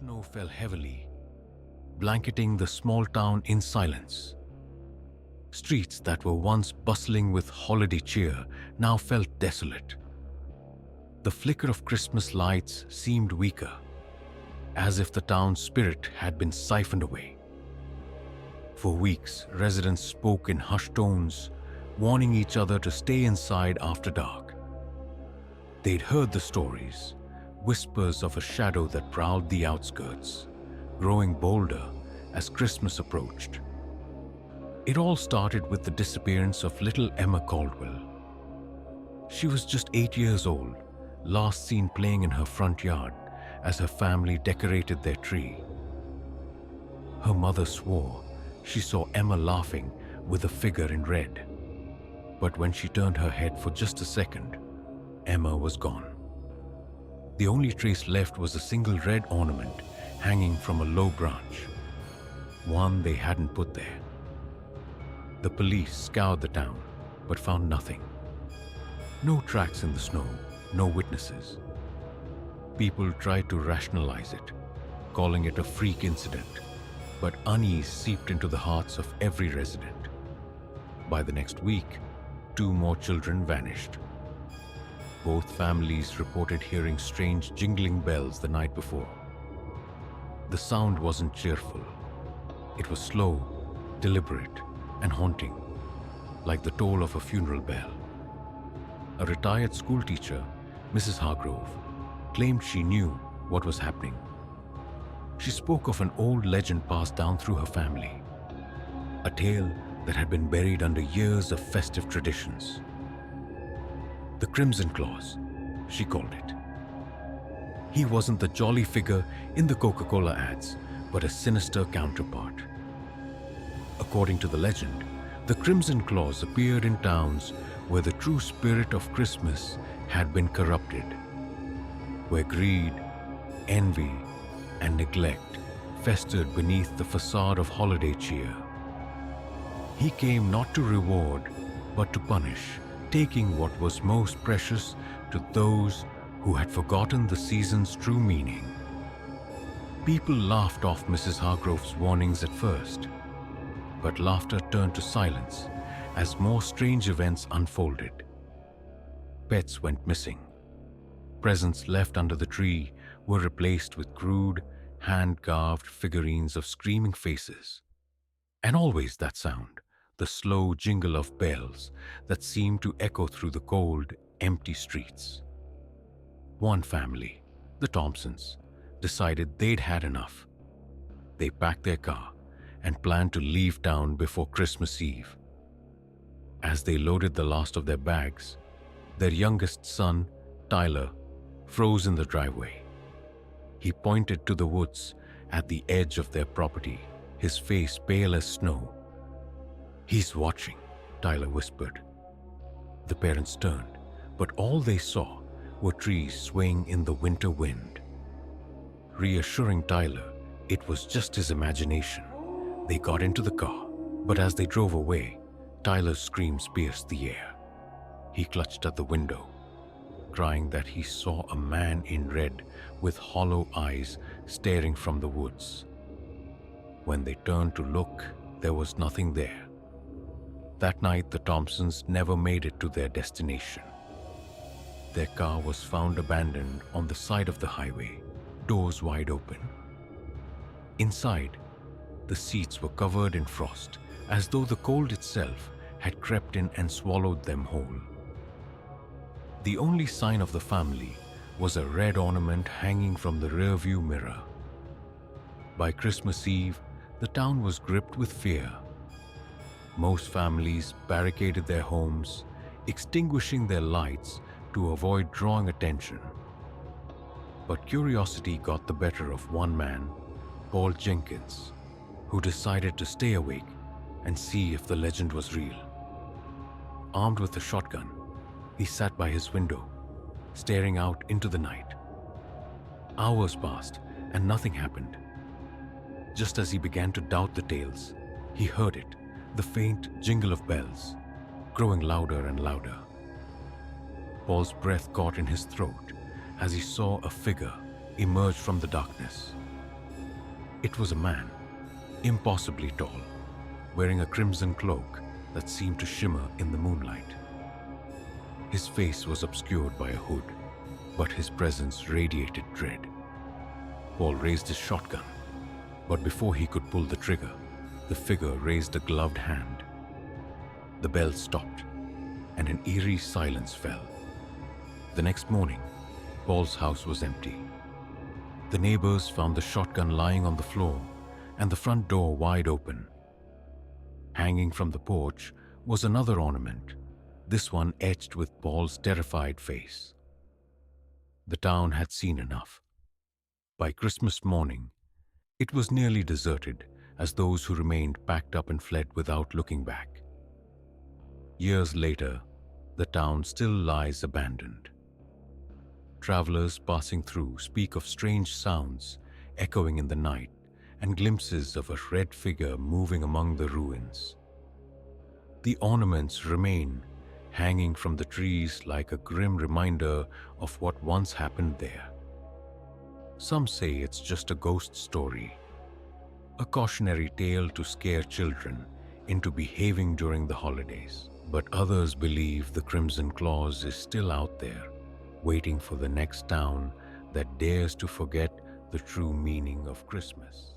Snow fell heavily, blanketing the small town in silence. Streets that were once bustling with holiday cheer now felt desolate. The flicker of Christmas lights seemed weaker, as if the town's spirit had been siphoned away. For weeks, residents spoke in hushed tones, warning each other to stay inside after dark. They'd heard the stories, whispers of a shadow that prowled the outskirts, growing bolder as Christmas approached. It all started with the disappearance of little Emma Caldwell. She was just 8 years old, last seen playing in her front yard as her family decorated their tree. Her mother swore she saw Emma laughing with a figure in red. But when she turned her head for just a second, Emma was gone. The only trace left was a single red ornament hanging from a low branch, one they hadn't put there. The police scoured the town, but found nothing. No tracks in the snow, no witnesses. People tried to rationalize it, calling it a freak incident, but unease seeped into the hearts of every resident. By the next week, 2 more children vanished. Both families reported hearing strange jingling bells the night before. The sound wasn't cheerful. It was slow, deliberate, and haunting, like the toll of a funeral bell. A retired schoolteacher, Mrs. Hargrove, claimed she knew what was happening. She spoke of an old legend passed down through her family, a tale that had been buried under years of festive traditions. The Crimson Claus, she called it. He wasn't the jolly figure in the Coca-Cola ads, but a sinister counterpart. According to the legend, the Crimson Claus appeared in towns where the true spirit of Christmas had been corrupted, where greed, envy, and neglect festered beneath the facade of holiday cheer. He came not to reward, but to punish, taking what was most precious to those who had forgotten the season's true meaning. People laughed off Mrs. Hargrove's warnings at first, but laughter turned to silence as more strange events unfolded. Pets went missing. Presents left under the tree were replaced with crude, hand-carved figurines of screaming faces. And always that sound, the slow jingle of bells that seemed to echo through the cold, empty streets. One family, the Thompsons, decided they'd had enough. They packed their car and planned to leave town before Christmas Eve. As they loaded the last of their bags, their youngest son, Tyler, froze in the driveway. He pointed to the woods at the edge of their property, his face pale as snow. "He's watching," Tyler whispered. The parents turned, but all they saw were trees swaying in the winter wind. Reassuring Tyler it was just his imagination, they got into the car, but as they drove away, Tyler's screams pierced the air. He clutched at the window, crying that he saw a man in red with hollow eyes staring from the woods. When they turned to look, there was nothing there. That night, the Thompsons never made it to their destination. Their car was found abandoned on the side of the highway, doors wide open. Inside, the seats were covered in frost, as though the cold itself had crept in and swallowed them whole. The only sign of the family was a red ornament hanging from the rearview mirror. By Christmas Eve, the town was gripped with fear. Most families barricaded their homes, extinguishing their lights to avoid drawing attention. But curiosity got the better of one man, Paul Jenkins, who decided to stay awake and see if the legend was real. Armed with a shotgun, he sat by his window, staring out into the night. Hours passed and nothing happened. Just as he began to doubt the tales, he heard it, the faint jingle of bells, growing louder and louder. Paul's breath caught in his throat as he saw a figure emerge from the darkness. It was a man, impossibly tall, wearing a crimson cloak that seemed to shimmer in the moonlight. His face was obscured by a hood, but his presence radiated dread. Paul raised his shotgun, but before he could pull the trigger, the figure raised a gloved hand. The bell stopped, and an eerie silence fell. The next morning, Paul's house was empty. The neighbors found the shotgun lying on the floor and the front door wide open. Hanging from the porch was another ornament, this one etched with Paul's terrified face. The town had seen enough. By Christmas morning, it was nearly deserted, as those who remained packed up and fled without looking back. Years later, the town still lies abandoned. Travelers passing through speak of strange sounds echoing in the night and glimpses of a red figure moving among the ruins. The ornaments remain, hanging from the trees like a grim reminder of what once happened there. Some say it's just a ghost story, a cautionary tale to scare children into behaving during the holidays. But others believe the Crimson Claus is still out there, waiting for the next town that dares to forget the true meaning of Christmas.